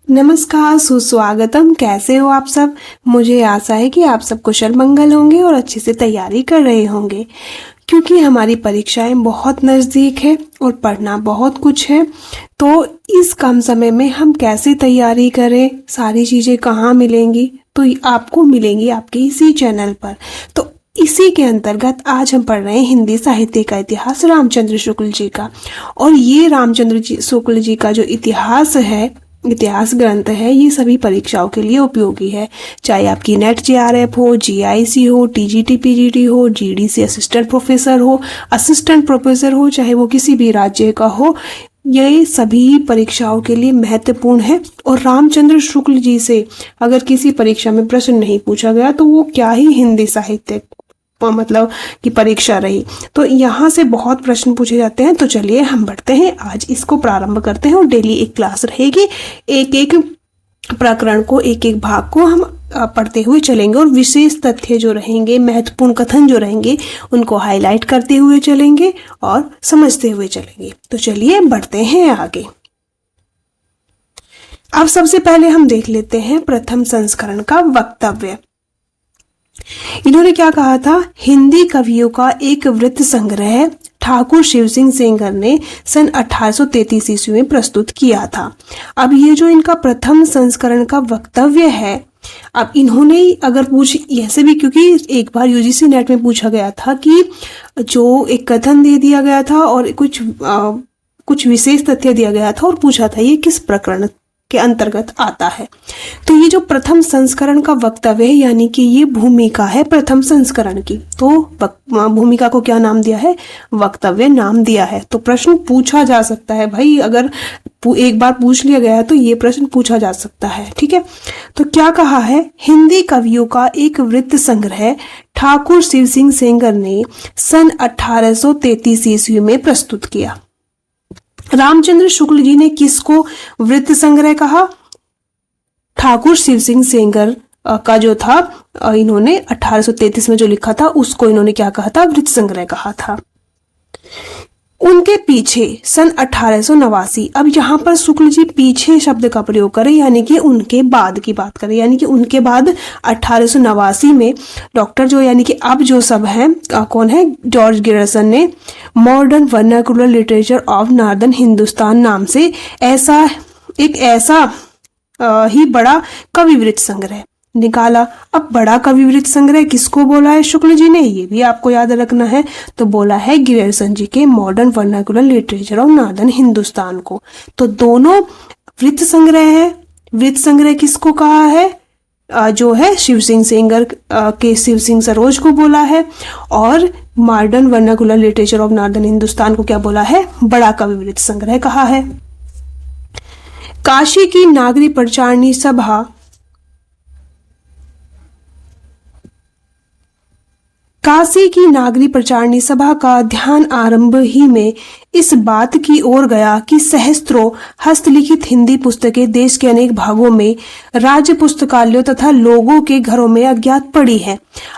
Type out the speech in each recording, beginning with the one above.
नमस्कार, सुस्वागतम। कैसे हो आप सब? मुझे आशा है कि आप सब कुशल मंगल होंगे और अच्छे से तैयारी कर रहे होंगे, क्योंकि हमारी परीक्षाएं बहुत नज़दीक है और पढ़ना बहुत कुछ है। तो इस कम समय में हम कैसे तैयारी करें, सारी चीज़ें कहाँ मिलेंगी? तो आपको मिलेंगी आपके इसी चैनल पर। तो इसी के अंतर्गत आज हम पढ़ रहे हैं हिंदी साहित्य का इतिहास रामचंद्र शुक्ल जी का। और ये रामचंद्र शुक्ल जी का जो इतिहास ग्रंथ है, ये सभी परीक्षाओं के लिए उपयोगी है। चाहे आपकी नेट जेआरएफ हो, जीआईसी हो, टीजीटी पीजीटी हो, जीडीसी असिस्टेंट प्रोफेसर हो, चाहे वो किसी भी राज्य का हो, ये सभी परीक्षाओं के लिए महत्वपूर्ण है। और रामचंद्र शुक्ल जी से अगर किसी परीक्षा में प्रश्न नहीं पूछा गया तो वो क्या ही हिंदी साहित्य मतलब कि परीक्षा रही। तो यहाँ से बहुत प्रश्न पूछे जाते हैं। तो चलिए हम बढ़ते हैं, आज इसको प्रारंभ करते हैं। और डेली एक क्लास रहेगी, एक एक प्रकरण को, एक एक भाग को हम पढ़ते हुए चलेंगे और विशेष तथ्य जो रहेंगे, महत्वपूर्ण कथन जो रहेंगे, उनको हाईलाइट करते हुए चलेंगे और समझते हुए चलेंगे। तो चलिए बढ़ते हैं आगे। अब सबसे पहले हम देख लेते हैं प्रथम संस्करण का वक्तव्य। इन्होंने क्या कहा था? हिंदी कवियों का एक वृत्त संग्रह ठाकुर शिव सिंह सेंगर ने सन 1833 ईस्वी में प्रस्तुत किया था। अब ये जो इनका प्रथम संस्करण का वक्तव्य है, अब इन्होंने अगर ऐसे भी, क्योंकि एक बार यूजीसी नेट में पूछा गया था कि जो एक कथन दे दिया गया था और कुछ विशेष तथ्य दिया गया था और पूछा था ये किस प्रकरण के अंतर्गत आता है। तो ये जो प्रथम संस्करण का वक्तव्य है, यानी कि ये भूमिका है प्रथम संस्करण की। तो भूमिका को क्या नाम दिया है? वक्तव्य नाम दिया है। तो प्रश्न पूछा जा सकता है भाई, अगर एक बार पूछ लिया गया है तो ये प्रश्न पूछा जा सकता है। ठीक है, तो क्या कहा है? हिंदी कवियों का एक वृत्त संग्रह ठाकुर शिव सिंह सेंगर ने सन 1833 ईस्वी में प्रस्तुत किया। रामचंद्र शुक्ल जी ने किसको वृत्त संग्रह कहा? ठाकुर शिव सिंह सेंगर का जो था, इन्होंने 1833 में जो लिखा था उसको इन्होंने क्या कहा था? वृत्त संग्रह कहा था। उनके पीछे सन 1889, अब यहाँ पर शुक्ल जी पीछे शब्द का प्रयोग करें, यानी कि उनके बाद की बात करें, यानी कि उनके बाद 1889 में डॉक्टर जो, यानी कि अब जो सब हैं, कौन है? जॉर्ज गियर्सन ने modern vernacular literature of northern Hindustan नाम से ऐसा ही बड़ा कविवृत्त संग्रह निकाला। अब बड़ा कविवृत्त संग्रह किसको बोला है शुक्ल जी ने? ये भी आपको याद रखना है। तो बोला है गियर्सन जी के modern vernacular literature of northern Hindustan को। तो दोनों वृत्त संग्रह है। वृत्त संग्रह किसको कहा है? जो है शिव सिंह सेंगर के शिव सिंह सरोज को बोला है, और modern vernacular literature of northern Hindustan को क्या बोला है? बड़ा कविवृत्त संग्रह कहा है। काशी की नागरी प्रचारणी सभा काशी की नागरी प्रचारणी सभा का ध्यान आरंभ ही में इस बात की ओर गया कि सहस्त्रों हस्तलिखित हिंदी पुस्तकें देश के अनेक भागों में राज्य पुस्तकालयों तथा लोगों के घरों में अज्ञात पड़ी है।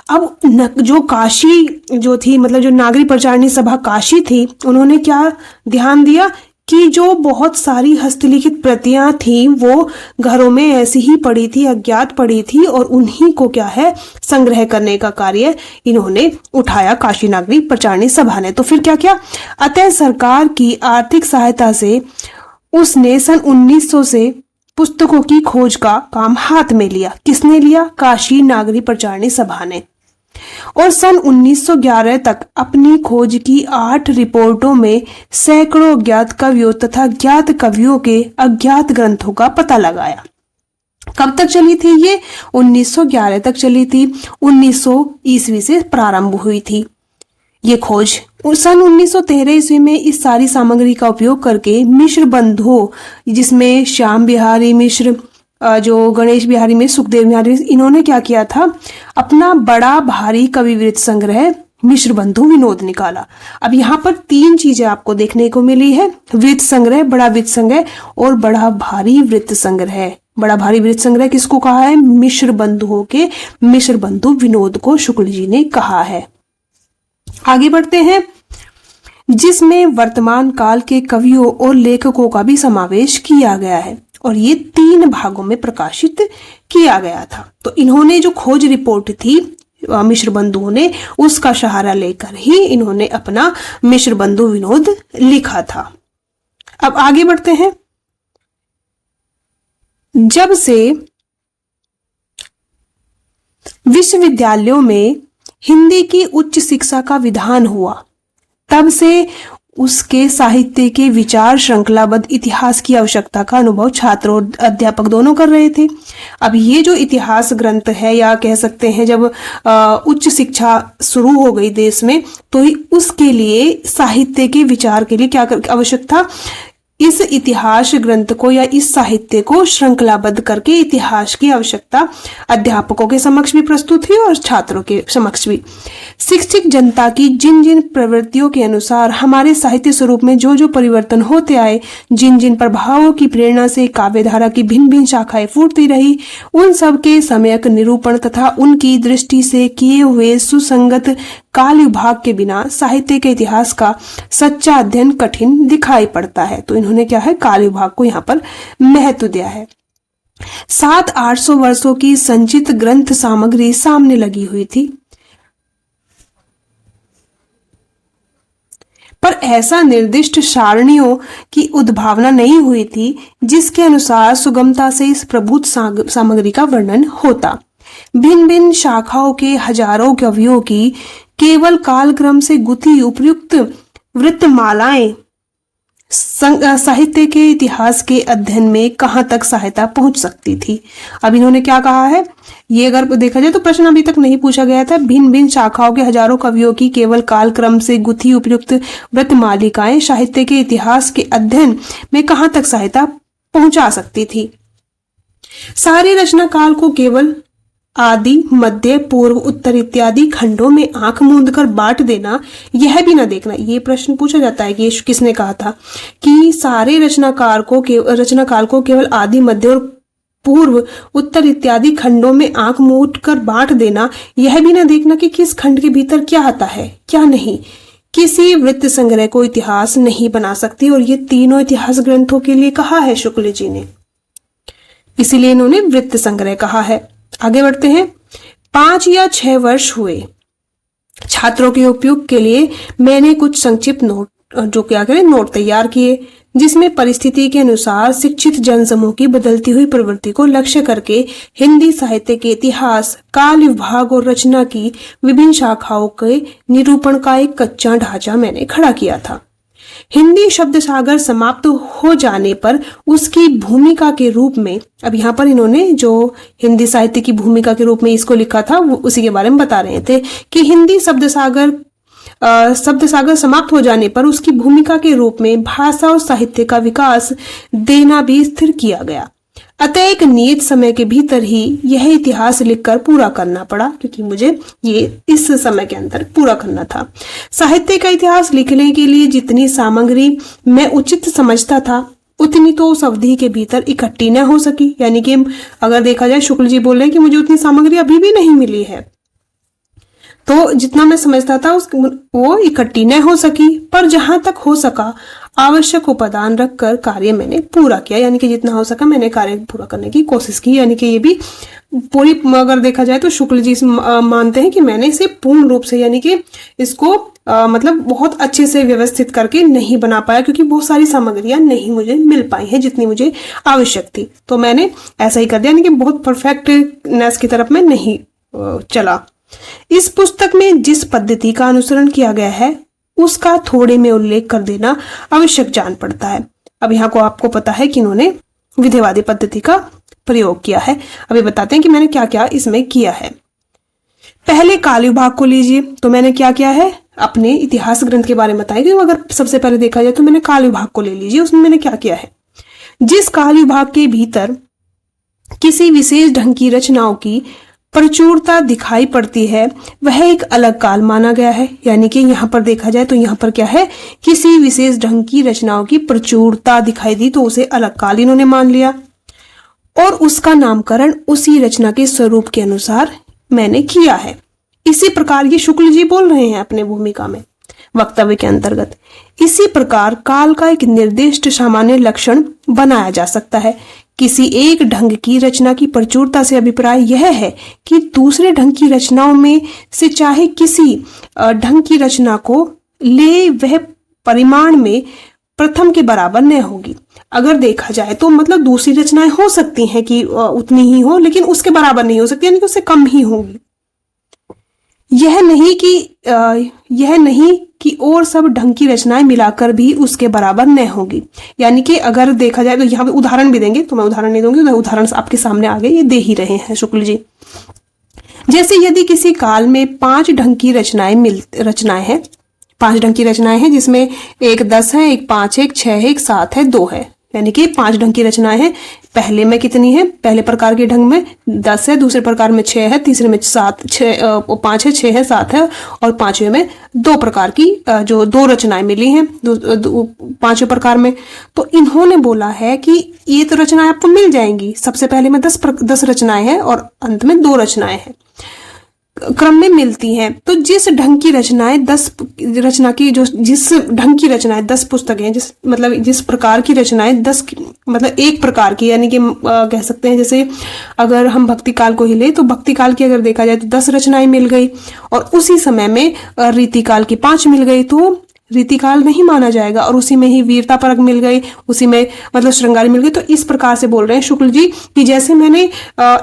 अब जो काशी जो थी, मतलब जो नागरी प्रचारणी सभा काशी थी, उन्होंने क्या ध्यान दिया कि जो बहुत सारी हस्तलिखित प्रतियां थी वो घरों में ऐसी ही पड़ी थी, अज्ञात पड़ी थी, और उन्हीं को क्या है, संग्रह करने का कार्य इन्होंने उठाया काशी नागरी प्रचारणी सभा ने। तो फिर क्या किया? अतः सरकार की आर्थिक सहायता से उसने सन 1900 से पुस्तकों की खोज का काम हाथ में लिया। किसने लिया? काशी नागरी प्रचारणी सभा ने। और सन 1911 तक अपनी खोज की 8 रिपोर्टों में सैकड़ों ज्ञात कवियों तथा ज्ञात कवियों के अज्ञात ग्रंथों का पता लगाया। कब तक चली थी ये? 1911 तक चली थी। 1900 ईस्वी से प्रारंभ हुई थी ये खोज। सन 1913 ईस्वी में इस सारी सामग्री का उपयोग करके मिश्र बंधुओं, जिसमें श्याम बिहारी मिश्र, जो गणेश बिहारी मिश्र, सुखदेव बिहारी, इन्होंने क्या किया था? अपना बड़ा भारी कविवृत्त संग्रह मिश्र बंधु विनोद निकाला। अब यहाँ पर 3 चीजें आपको देखने को मिली है: वृत्त संग्रह, बड़ा वृत्त संग्रह और बड़ा भारी वृत्त संग्रह। बड़ा भारी वृत्त संग्रह किसको कहा है? मिश्र बंधुओं के मिश्र बंधु विनोद को शुक्ल जी ने कहा है। आगे बढ़ते हैं, जिसमें वर्तमान काल के कवियों और लेखकों का भी समावेश किया गया है। और ये 3 भागों में प्रकाशित किया गया था। तो इन्होंने जो खोज रिपोर्ट थी मिश्र बंधुओं ने, उसका सहारा लेकर ही इन्होंने अपना मिश्र बंधु विनोद लिखा था। अब आगे बढ़ते हैं। जब से विश्वविद्यालयों में हिंदी की उच्च शिक्षा का विधान हुआ, तब से उसके साहित्य के विचार श्रृंखलाबद्ध इतिहास की आवश्यकता का अनुभव छात्र और अध्यापक दोनों कर रहे थे। अब ये जो इतिहास ग्रंथ है, या कह सकते हैं जब उच्च शिक्षा शुरू हो गई देश में, तो उसके लिए साहित्य के विचार के लिए क्या आवश्यक था, इस इतिहास ग्रंथ को या इस साहित्य को श्रृंखलाबद्ध करके इतिहास की आवश्यकता अध्यापकों के समक्ष भी प्रस्तुत हुई और छात्रों के समक्ष भी। शिक्षित जनता की जिन जिन प्रवृत्तियों के अनुसार हमारे साहित्य स्वरूप में जो जो परिवर्तन होते आए, जिन जिन प्रभावों की प्रेरणा से काव्य धारा की भिन्न भिन्न शाखाएं फूटती रही, उन सब के सम्यक निरूपण तथा उनकी दृष्टि से किए हुए सुसंगत काल विभाग के बिना साहित्य के इतिहास का सच्चा अध्ययन कठिन दिखाई पड़ता है। तो इन्होंने क्या है, काल विभाग को यहाँ पर महत्व दिया है। 700-800 वर्षों की संचित ग्रंथ सामग्री सामने लगी हुई थी, पर ऐसा निर्दिष्ट सारणियों की उद्भावना नहीं हुई थी जिसके अनुसार सुगमता से इस प्रभुत सामग्री का वर्णन होता। भिन्न भिन्न शाखाओं के हजारों कवियों की केवल कालक्रम से गुथी उपयुक्त वृत्तमालाएं साहित्य के इतिहास के अध्ययन में कहां तक सहायता पहुंच सकती थी। अब इन्होंने क्या कहा है, ये अगर देखा जाए तो प्रश्न अभी तक नहीं पूछा गया था। भिन्न भिन्न शाखाओं के हजारों कवियों की केवल कालक्रम से गुथी उपयुक्त वृत्तमालिकाएं साहित्य के इतिहास के अध्ययन में कहां तक सहायता पहुंचा सकती थी। सारे रचना काल को केवल आदि, मध्य, पूर्व, उत्तर इत्यादि खंडों में आंख मूंद कर बांट देना, यह भी न देखना। ये प्रश्न पूछा जाता है कि ये किसने कहा था कि सारे रचनाकाल को केवल आदि, मध्य और पूर्व, उत्तर इत्यादि खंडों में आंख मूंद कर बांट देना, यह भी न देखना कि किस खंड के भीतर क्या आता है क्या नहीं। किसी वृत्त संग्रह को इतिहास नहीं बना सकती, और ये तीनों इतिहास ग्रंथों के लिए कहा है शुक्ल जी ने, इसीलिए इन्होंने वृत्त संग्रह कहा है। आगे बढ़ते हैं। 5 या 6 वर्ष हुए छात्रों के उपयोग के लिए मैंने कुछ संक्षिप्त नोट तैयार किए, जिसमें परिस्थिति के अनुसार शिक्षित जनसमूह की बदलती हुई प्रवृत्ति को लक्ष्य करके हिंदी साहित्य के इतिहास, काल विभाग और रचना की विभिन्न शाखाओं के निरूपण का एक कच्चा ढांचा मैंने खड़ा किया था। हिंदी शब्द सागर समाप्त हो जाने पर उसकी भूमिका के रूप में, अब यहाँ पर इन्होंने जो हिंदी साहित्य की भूमिका के रूप में इसको लिखा था वो उसी के बारे में बता रहे थे कि हिंदी शब्द सागर समाप्त हो जाने पर उसकी भूमिका के रूप में भाषा और साहित्य का विकास देना भी स्थिर किया गया। अतः एक नियत समय के भीतर ही यह इतिहास लिखकर पूरा करना पड़ा, क्योंकि मुझे ये इस समय के अंदर पूरा करना था। साहित्य का इतिहास लिखने के लिए जितनी सामग्री मैं उचित समझता था, उतनी तो उस अवधि के भीतर इकट्ठी न हो सकी। यानी कि अगर देखा जाए, शुक्ल जी बोल रहे हैं कि मुझे उतनी सामग्री अभी भी नहीं मिली है, तो जितना मैं समझता था वो इकट्ठी न हो सकी, पर जहां तक हो सका आवश्यक उपादान रखकर कार्य मैंने पूरा किया। यानी कि जितना हो सका मैंने कार्य पूरा करने की कोशिश की। यानी कि ये भी पूरी, अगर देखा जाए तो शुक्ल जी मानते हैं कि मैंने इसे पूर्ण रूप से, यानी कि इसको मतलब बहुत अच्छे से व्यवस्थित करके नहीं बना पाया, क्योंकि बहुत सारी सामग्रियां नहीं मुझे मिल पाई हैं जितनी मुझे आवश्यक थी। तो मैंने ऐसा ही कर दिया, यानी कि बहुत परफेक्टनेस की तरफ मैं नहीं चला। इस पुस्तक में जिस पद्धति का अनुसरण किया गया है उसका थोड़े में उल्लेख कर देना आवश्यक जान पड़ता है। अब यहाँ को आपको पता है कि इन्होंने विधेयवादी पद्धति का प्रयोग किया है। अभी बताते हैं कि मैंने क्या क्या इसमें किया है। पहले काल विभाग को लीजिए, तो मैंने क्या किया है, अपने इतिहास ग्रंथ के बारे में बताएंगे। अगर सबसे पहले देखा जाए तो मैंने काल विभाग को ले लीजिए, उसमें मैंने क्या किया है, जिस काल विभाग के भीतर किसी विशेष ढंग की रचनाओं की प्रचुरता दिखाई पड़ती है वह एक अलग काल माना गया है। यानी कि यहाँ पर देखा जाए तो यहाँ पर क्या है, किसी विशेष ढंग की रचनाओं की प्रचुरता दिखाई दी तो उसे अलग काल इन्होंने मान लिया, और उसका नामकरण उसी रचना के स्वरूप के अनुसार मैंने किया है। इसी प्रकार ये शुक्ल जी बोल रहे हैं अपने भूमिका में वक्तव्य के अंतर्गत। इसी प्रकार काल का एक निर्दिष्ट सामान्य लक्षण बनाया जा सकता है किसी एक ढंग की रचना की प्रचुरता से अभिप्राय यह है कि दूसरे ढंग की रचनाओं में से चाहे किसी ढंग की रचना को ले वह परिमाण में प्रथम के बराबर न होगी। अगर देखा जाए तो मतलब दूसरी रचनाएं हो सकती हैं कि उतनी ही हो, लेकिन उसके बराबर नहीं हो सकती, यानी कि उससे कम ही होंगी। यह नहीं कि और सब ढंग की रचनाएं मिलाकर भी उसके बराबर न होगी। यानी कि अगर देखा जाए तो यहाँ पे उदाहरण भी देंगे, तो मैं उदाहरण नहीं दूंगी, उदाहरण आपके सामने आगे ये दे ही रहे हैं शुक्ल जी। जैसे यदि किसी काल में 5 ढंग की रचनाएं हैं, 5 ढंग की रचनाएं हैं, जिसमें एक 10 है, एक 5 है, एक 6 है, एक 7 है, 2 है, यानी कि 5 ढंग की रचनाएं हैं। पहले में कितनी है? पहले प्रकार के ढंग में 10 है, दूसरे प्रकार में 6 है, तीसरे में 5 है, 6 है, 7 है, और पांचवें में 2 प्रकार की जो 2 रचनाएं मिली हैं पांचवें प्रकार में। तो इन्होंने बोला है कि ये तो रचनाएं आपको मिल जाएंगी, सबसे पहले में 10 रचनाएं हैं और अंत में 2 रचनाएं हैं, क्रम में मिलती हैं। तो जिस ढंग की रचनाएं 10 पुस्तकें हैं, जिस प्रकार की रचनाएं 10 मतलब एक प्रकार की, यानी कि कह सकते हैं जैसे अगर हम भक्ति काल को ही ले तो भक्ति काल की अगर देखा जाए तो 10 रचनाएं मिल गई, और उसी समय में रीति काल की 5 मिल गई, तो रीतिकाल नहीं माना जाएगा, और उसी में ही वीरता परक मिल गई, उसी में मतलब श्रृंगारी मिल गई। तो इस प्रकार से बोल रहे हैं शुक्ल जी कि जैसे मैंने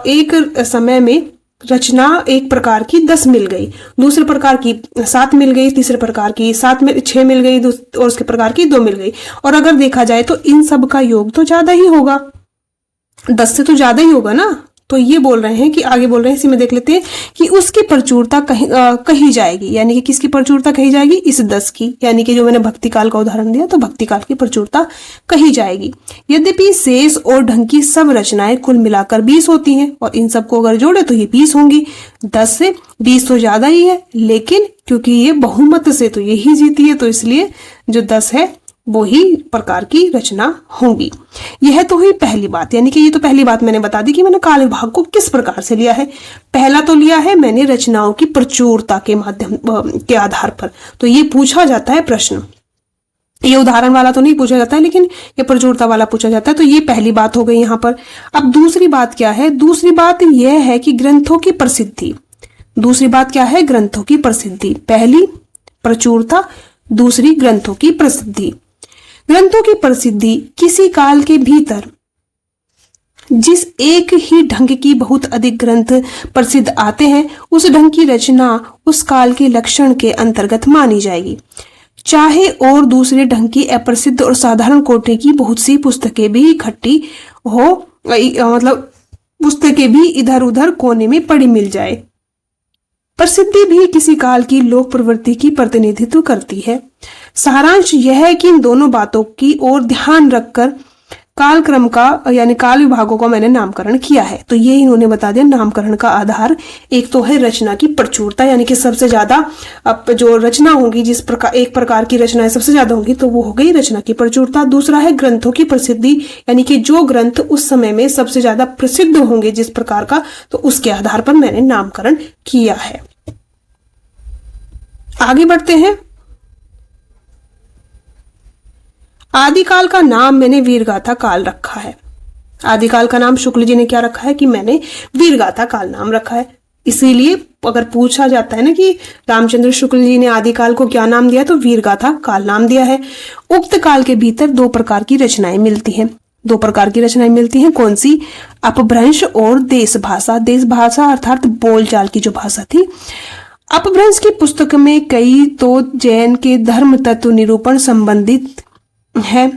एक समय में रचना एक प्रकार की 10 मिल गई, दूसरे प्रकार की 7 मिल गई, तीसरे प्रकार की 6 मिल गई, और उसके प्रकार की 2 मिल गई, और अगर देखा जाए तो इन सब का योग तो ज्यादा ही होगा, 10 से तो ज्यादा ही होगा ना। तो ये बोल रहे हैं कि आगे बोल रहे हैं, इसी में देख लेते हैं कि उसकी प्रचुरता कही जाएगी, यानी कि किसकी प्रचुरता कही जाएगी? इस 10 की, यानी कि जो मैंने भक्ति काल का उदाहरण दिया तो भक्ति काल की प्रचुरता कही जाएगी। यद्यपि शेष और ढंग की सब रचनाएं कुल मिलाकर 20 होती हैं, और इन सबको अगर जोड़े तो ये 20 होंगी। 10 से 20 तो ज्यादा ही है, लेकिन क्योंकि ये बहुमत से तो यही जीती है, तो इसलिए जो 10 है वो ही प्रकार की रचना होंगी। यह तो हुई पहली बात, यानी कि ये तो पहली बात मैंने बता दी कि मैंने काल विभाग को किस प्रकार से लिया है। पहला तो लिया है मैंने रचनाओं की प्रचुरता के माध्यम के आधार पर। तो ये पूछा जाता है प्रश्न, ये उदाहरण वाला तो नहीं पूछा जाता है, लेकिन ये प्रचुरता वाला पूछा जाता है। तो ये पहली बात हो गई यहाँ पर। अब दूसरी बात क्या है? दूसरी बात यह है कि ग्रंथों की प्रसिद्धि। दूसरी बात क्या है? ग्रंथों की प्रसिद्धि। पहली प्रचुरता, दूसरी ग्रंथों की प्रसिद्धि। ग्रंथों की प्रसिद्धि किसी काल के भीतर जिस एक ही ढंग की बहुत अधिक ग्रंथ प्रसिद्ध आते हैं, उस ढंग की रचना उस काल के लक्षण के अंतर्गत मानी जाएगी, चाहे और दूसरे ढंग की अप्रसिद्ध और साधारण कोटि की बहुत सी पुस्तकें भी इकट्ठी हो, मतलब पुस्तकें भी इधर उधर कोने में पड़ी मिल जाए। प्रसिद्धि भी किसी काल की लोक प्रवृत्ति की प्रतिनिधित्व करती है। सारांश यह है कि इन दोनों बातों की ओर ध्यान रखकर कालक्रम का यानी काल विभागों का मैंने नामकरण किया है। तो ये इन्होंने बता दिया नामकरण का आधार। एक तो है रचना की प्रचुरता, यानी कि सबसे ज्यादा जो रचना होगी, जिस प्रकार एक प्रकार की रचनाएं सबसे ज्यादा होंगी, तो वो हो गई रचना की प्रचुरता। दूसरा है ग्रंथों की प्रसिद्धि, यानी कि जो ग्रंथ उस समय में सबसे ज्यादा प्रसिद्ध होंगे जिस प्रकार का, तो उसके आधार पर मैंने नामकरण किया है। आगे बढ़ते हैं। आदिकाल का नाम मैंने वीरगाथा काल रखा है। आदिकाल का नाम शुक्ल जी ने क्या रखा है कि मैंने वीरगाथा काल नाम रखा है। इसीलिए अगर पूछा जाता है ना कि रामचंद्र शुक्ल जी ने आदिकाल को क्या नाम दिया, तो वीरगाथा काल नाम दिया है। उक्त काल के भीतर 2 प्रकार की रचनाएं मिलती हैं। 2 प्रकार की रचनाएं मिलती हैं। कौन सी? अपभ्रंश और देश भाषा। देश भाषा अर्थात बोलचाल की जो भाषा थी। अपभ्रंश की पुस्तक में कई तो जैन के धर्म तत्व निरूपण संबंधित है।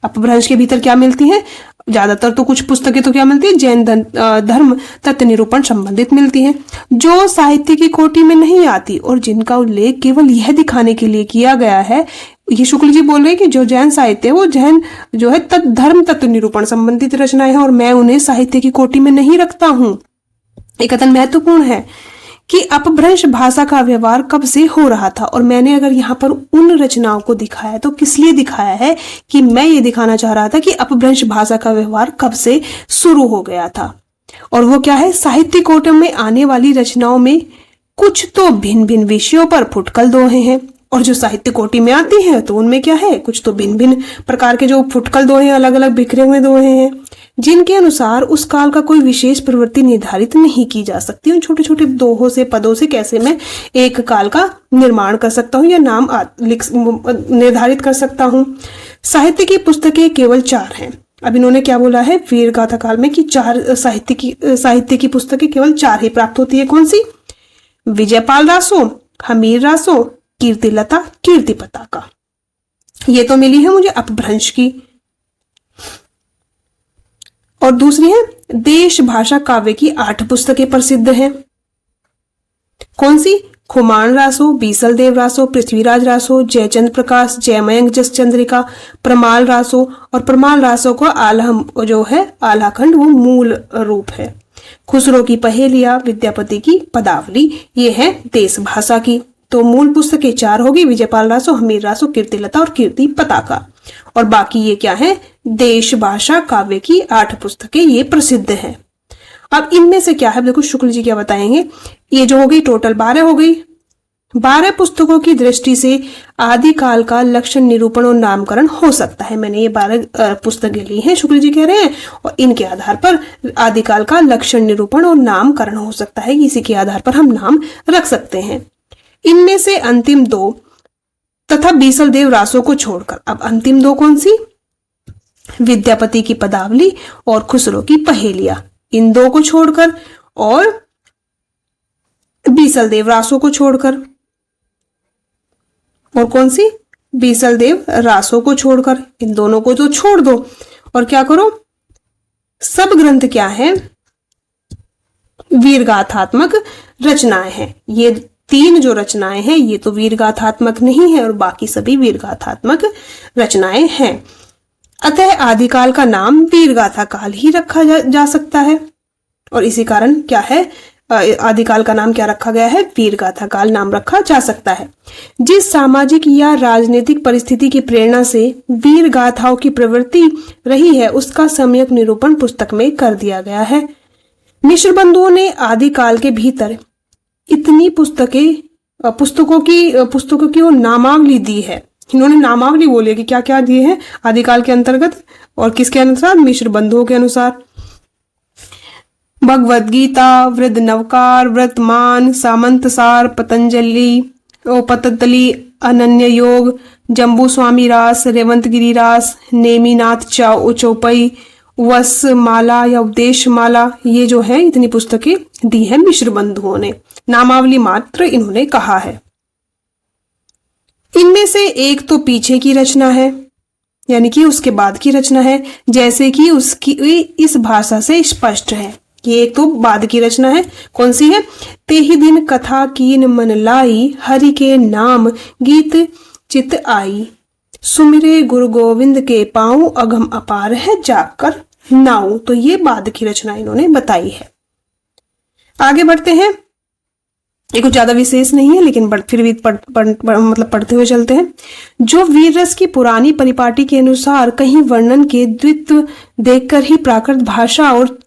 अपभ्रंश के भीतर क्या मिलती है? ज्यादातर तो कुछ पुस्तकें तो क्या मिलती है? जैन धर्म तत्व निरूपण संबंधित मिलती हैं, जो साहित्य की कोटि में नहीं आती और जिनका उल्लेख केवल यह दिखाने के लिए किया गया है। ये शुक्ल जी बोल रहे हैं कि जो जैन साहित्य है वो जैन जो है धर्म तत्व निरूपण संबंधित रचनाएं हैं, और मैं उन्हें साहित्य की कोटि में नहीं रखता हूं। एक कथन महत्वपूर्ण है कि अपभ्रंश भाषा का व्यवहार कब से हो रहा था, और मैंने अगर यहाँ पर उन रचनाओं को दिखाया तो किस लिए दिखाया है कि मैं ये दिखाना चाह रहा था कि अपभ्रंश भाषा का व्यवहार कब से शुरू हो गया था। और वो क्या है? साहित्य कोटि में आने वाली रचनाओं में कुछ तो भिन्न भिन्न विषयों पर फुटकल दोहे हैं, और जो साहित्य कोटि में आती हैं तो उनमें क्या है, कुछ तो भिन्न भिन्न प्रकार के जो फुटकल दोहे, अलग अलग बिखरे हुए दोहे हैं, जिनके अनुसार उस काल का कोई विशेष प्रवृत्ति निर्धारित नहीं की जा सकती। उन छोटे छोटे दोहों से, पदों से कैसे मैं एक काल का निर्माण कर सकता हूँ या नाम निर्धारित कर सकता हूँ। साहित्य की पुस्तकें केवल 4 हैं। अब इन्होंने क्या बोला है वीर गाथा काल में कि 4 साहित्य की पुस्तकें केवल 4 ही प्राप्त होती है। कौन सी? विजयपाल रासो, हमीर रासो, कीर्तिलता, कीर्ति पताका। ये तो मिली है मुझे अपभ्रंश की। और दूसरी है देश भाषा काव्य की 8 पुस्तकें प्रसिद्ध हैं। कौन सी? खुमान रासो, बीसल देव रासो, पृथ्वीराज रासो, जयचंद्र प्रकाश, जयमयंक जस चंद्रिका, प्रमाल रासो। और प्रमाल रासो को आल्हा जो है आल्हाखंड वो मूल रूप है। खुसरो की पहेलियां, विद्यापति की पदावली, ये है देश भाषा की। तो मूल पुस्तकें 4 होगी, विजयपाल रासो, हमीर रासो, कीर्तिलता और कीर्ति पताका। और बाकी ये क्या है? देश भाषा काव्य की 8 पुस्तकें ये प्रसिद्ध हैं। अब इनमें से क्या है, देखो शुक्ल जी क्या बताएंगे। ये जो हो गई टोटल 12 हो गई। 12 पुस्तकों की दृष्टि से आदिकाल का लक्षण निरूपण और नामकरण हो सकता है। मैंने ये 12 पुस्तकें ली हैं, शुक्ल जी कह रहे हैं, और इनके आधार पर आदिकाल का लक्षण निरूपण और नामकरण हो सकता है। इसी के आधार पर हम नाम रख सकते हैं। इनमें से अंतिम 2 तथा बीसल देव रासो को छोड़कर, अब अंतिम 2 कौन सी? विद्यापति की पदावली और खुसरो की पहेलियां, इन 2 को छोड़कर और बीसल देव रासो को छोड़कर, और कौन सी? बीसल देव रासो को छोड़कर, इन दोनों को तो छोड़ दो और क्या करो, सब ग्रंथ क्या है? वीरगाथात्मक रचनाएं हैं। ये 3 जो रचनाएं हैं ये तो वीरगाथात्मक नहीं है और बाकी सभी वीरगाथात्मक रचनाएं हैं। अतः आदिकाल का नाम वीरगाथा काल ही रखा जा सकता है। और इसी कारण क्या है, आदिकाल का नाम क्या रखा गया है? वीरगाथा काल नाम रखा जा सकता है। जिस सामाजिक या राजनीतिक परिस्थिति की प्रेरणा से वीर गाथाओं की प्रवृत्ति रही है उसका सम्यक निरूपण पुस्तक में कर दिया गया है। मिश्र बंधुओं ने आदिकाल के भीतर इतनी पुस्तकों की वो नामावली दी है। इन्होंने नामावली बोली है कि क्या क्या दिए हैं आदिकाल के अंतर्गत, और किसके अनुसार? मिश्र बंधुओं के अनुसार। भगवद गीता, वृद्ध नवकार, व्रतमान, सामंतसार, पतंजलि, अनन्य योग, जम्बू स्वामी रास, रेवंत गिरी रास, नेमीनाथ चौपई, वस माला या उपदेश माला, ये जो है इतनी पुस्तकें दी है मिश्र बंधुओं ने। नामावली मात्र इन्होंने कहा है। इनमें से एक तो पीछे की रचना है, यानी कि उसके बाद की रचना है, जैसे कि उसकी इस भाषा से स्पष्ट है। ये एक तो बाद की रचना है। कौन सी है? ते ही दिन कथा कीन मन लाई, हरि के नाम गीत चित आई, सुमिरे गुरु गोविंद के पाऊं, अगम अपार है जाकर नाऊ। तो ये बाद की रचना इन्होंने बताई है। आगे बढ़ते हैं। ये कुछ ज्यादा विशेष नहीं है लेकिन फिर भी पढ़ते हुए चलते हैं। जो वीर रस की पुरानी परिपाटी के अनुसार कहीं वर्णन के द्वित्व देखकर ही प्राकृत भाषा और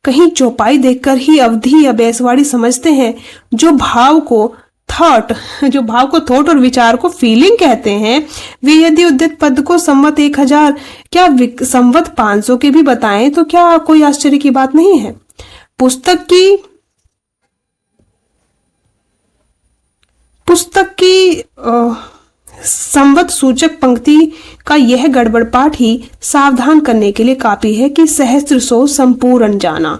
कहीं चौपाई देखकर ही अवधि या बैसवाड़ी समझते हैं, जो भाव को थॉट और विचार को फीलिंग कहते हैं, वे यदि उद्यत पद को संवत 1000 क्या संवत 500 के भी बताएं तो क्या कोई आश्चर्य की बात नहीं है। पुस्तक की संवत सूचक पंक्ति का यह गड़बड़ पाठ ही सावधान करने के लिए काफी है कि सहस्त्र सो संपूर्ण जाना।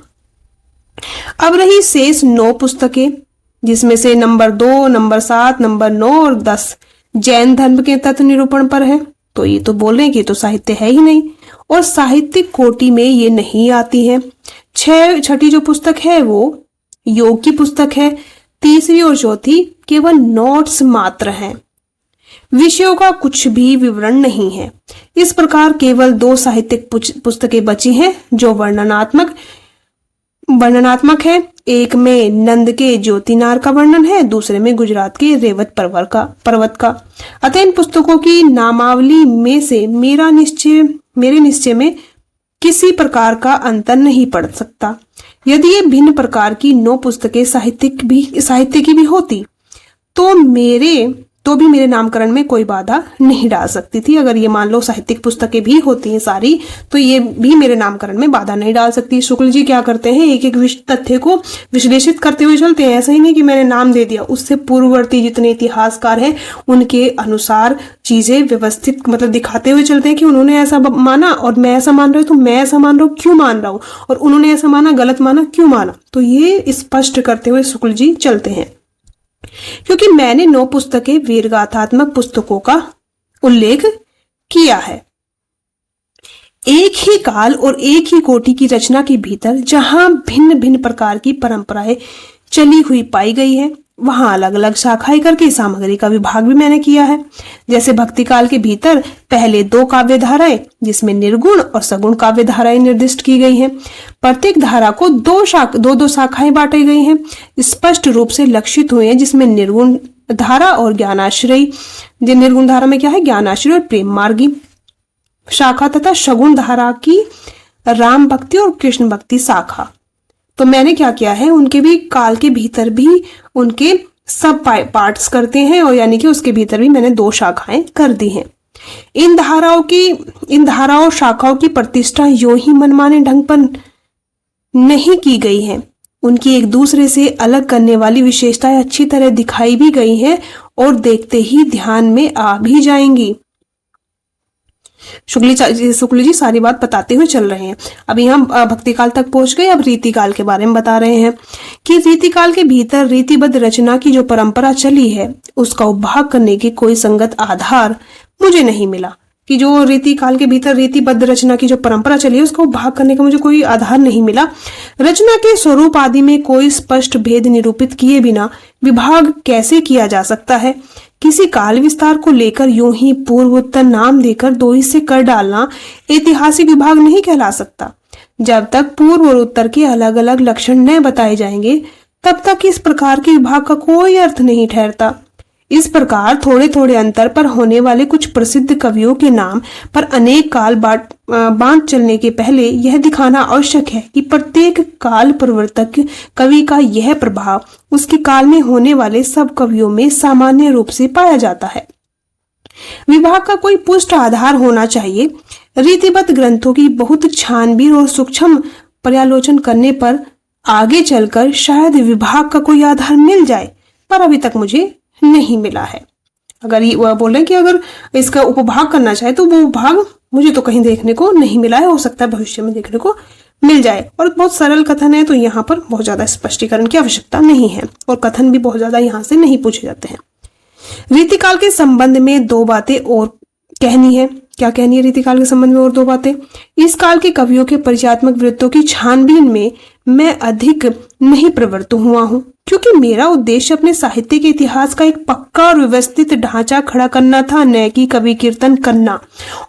अब रही शेष 9 पुस्तकें, जिसमें से नंबर 2, नंबर 7, नंबर 9 और 10 जैन धर्म के तत्व निरूपण पर है। तो ये तो बोल रहे हैं कि तो साहित्य है ही नहीं और साहित्यिक कोटि में ये नहीं आती है। छठी जो पुस्तक है वो योग की पुस्तक है। तीसरी और चौथी केवल नोट्स मात्र हैं, विषयों का कुछ भी विवरण नहीं है। इस प्रकार केवल 2 साहित्यिक पुस्तकें बची हैं जो वर्णनात्मक है। एक में नंद के ज्योतिनार का वर्णन है, दूसरे में गुजरात के रेवत पर्वत का। अतः इन पुस्तकों की नामावली में से मेरे निश्चय में किसी प्रकार का अंतर नहीं पड़ सकता। यदि ये भिन्न प्रकार की 9 पुस्तकें साहित्य की भी होती तो मेरे तो भी मेरे नामकरण में कोई बाधा नहीं डाल सकती थी। अगर ये मान लो साहित्यिक पुस्तकें भी होती हैं सारी, तो ये भी मेरे नामकरण में बाधा नहीं डाल सकती। शुक्ल जी क्या करते हैं, एक एक तथ्य को विश्लेषित करते हुए चलते हैं। ऐसा ही नहीं कि मैंने नाम दे दिया, उससे पूर्ववर्ती जितने इतिहासकार हैं उनके अनुसार चीजें व्यवस्थित मतलब दिखाते हुए चलते हैं कि उन्होंने ऐसा माना और मैं ऐसा मान रहा हूं, तो मैं ऐसा मान रहा हूं क्यों मान रहा हूं, और उन्होंने ऐसा माना गलत माना क्यों माना। तो ये स्पष्ट करते हुए शुक्ल जी चलते हैं। क्योंकि मैंने 9 पुस्तकें वीरगाथात्मक पुस्तकों का उल्लेख किया है। एक ही काल और एक ही कोटि की रचना के भीतर जहां भिन्न भिन्न प्रकार की परंपराएं चली हुई पाई गई है, वहां अलग अलग शाखाएं करके सामग्री का विभाग भी मैंने किया है। जैसे भक्ति काल के भीतर पहले 2 काव्य धाराएं जिसमें निर्गुण और सगुण काव्य धाराएं निर्दिष्ट की गई हैं। प्रत्येक धारा को दो शाखाएं बांटी गई हैं, स्पष्ट रूप से लक्षित हुए हैं, जिसमें निर्गुण धारा और ज्ञानाश्रय, निर्गुण धारा में क्या है, ज्ञानाश्रय और प्रेम मार्गी शाखा, तथा सगुण धारा की राम भक्ति और कृष्ण भक्ति शाखा। तो मैंने क्या किया है, उनके भी काल के भीतर भी उनके सब पार्ट्स करते हैं, और यानी कि उसके भीतर भी मैंने 2 शाखाएं कर दी हैं। इन धाराओं शाखाओं की प्रतिष्ठा यूं ही मनमाने ढंग पर नहीं की गई है। उनकी एक दूसरे से अलग करने वाली विशेषताएं अच्छी तरह दिखाई भी गई हैं और देखते ही ध्यान में आ भी जाएंगी। शुक्ल जी सारी बात बताते हुए चल रहे हैं। अभी हम भक्तिकाल तक पहुंच गए। अब रीतिकाल के बारे में बता रहे हैं कि रीतिकाल के भीतर रीतिबद्ध रचना की जो परंपरा चली है, उसका उपभाग करने के कोई संगत आधार मुझे नहीं मिला। कि जो रीतिकाल के भीतर रीतिबद्ध रचना की जो परंपरा चली है, उसका उपभाग करने का मुझे कोई आधार नहीं मिला। रचना के स्वरूप आदि में कोई स्पष्ट भेद निरूपित किए बिना विभाग कैसे किया जा सकता है। किसी काल विस्तार को लेकर यूं ही पूर्व उत्तर नाम देकर 2 हिस्से कर डालना ऐतिहासिक विभाग नहीं कहला सकता। जब तक पूर्व और उत्तर के अलग अलग लक्षण न बताए जाएंगे, तब तक इस प्रकार के विभाग का कोई अर्थ नहीं ठहरता। इस प्रकार थोड़े थोड़े अंतर पर होने वाले कुछ प्रसिद्ध कवियों के नाम पर अनेक काल बांध चलने के पहले यह दिखाना आवश्यक है कि प्रत्येक काल प्रवर्तक कवि का यह प्रभाव उसके काल में होने वाले सब कवियों में सामान्य रूप से पाया जाता है। विभाग का कोई पुष्ट आधार होना चाहिए। रीतिबद्ध ग्रंथों की बहुत छानबीन और सूक्ष्म पर्यालोचन करने पर आगे चलकर शायद विभाग का कोई आधार मिल जाए, पर अभी तक मुझे नहीं मिला है। अगर ये वह बोल रहे हैं कि अगर इसका उपभाग करना चाहे तो वो उपभाग मुझे तो कहीं देखने को नहीं मिला है, हो सकता है भविष्य में देखने को मिल जाए। और बहुत सरल कथन है, तो यहाँ पर बहुत ज्यादा स्पष्टीकरण की आवश्यकता नहीं है, और कथन भी बहुत ज्यादा यहाँ से नहीं पूछे जाते हैं। रीतिकाल के संबंध में 2 बातें और कहनी है। क्या कहनी है रीतिकाल के संबंध में और 2 बातें? इस काल के कवियों के परिचयात्मक वृत्तों की छानबीन में मैं अधिक नहीं प्रवृत्त हुआ हूँ, क्योंकि मेरा उद्देश्य अपने साहित्य के इतिहास का एक पक्का और व्यवस्थित ढांचा खड़ा करना था, न कि कवि कीर्तन करना।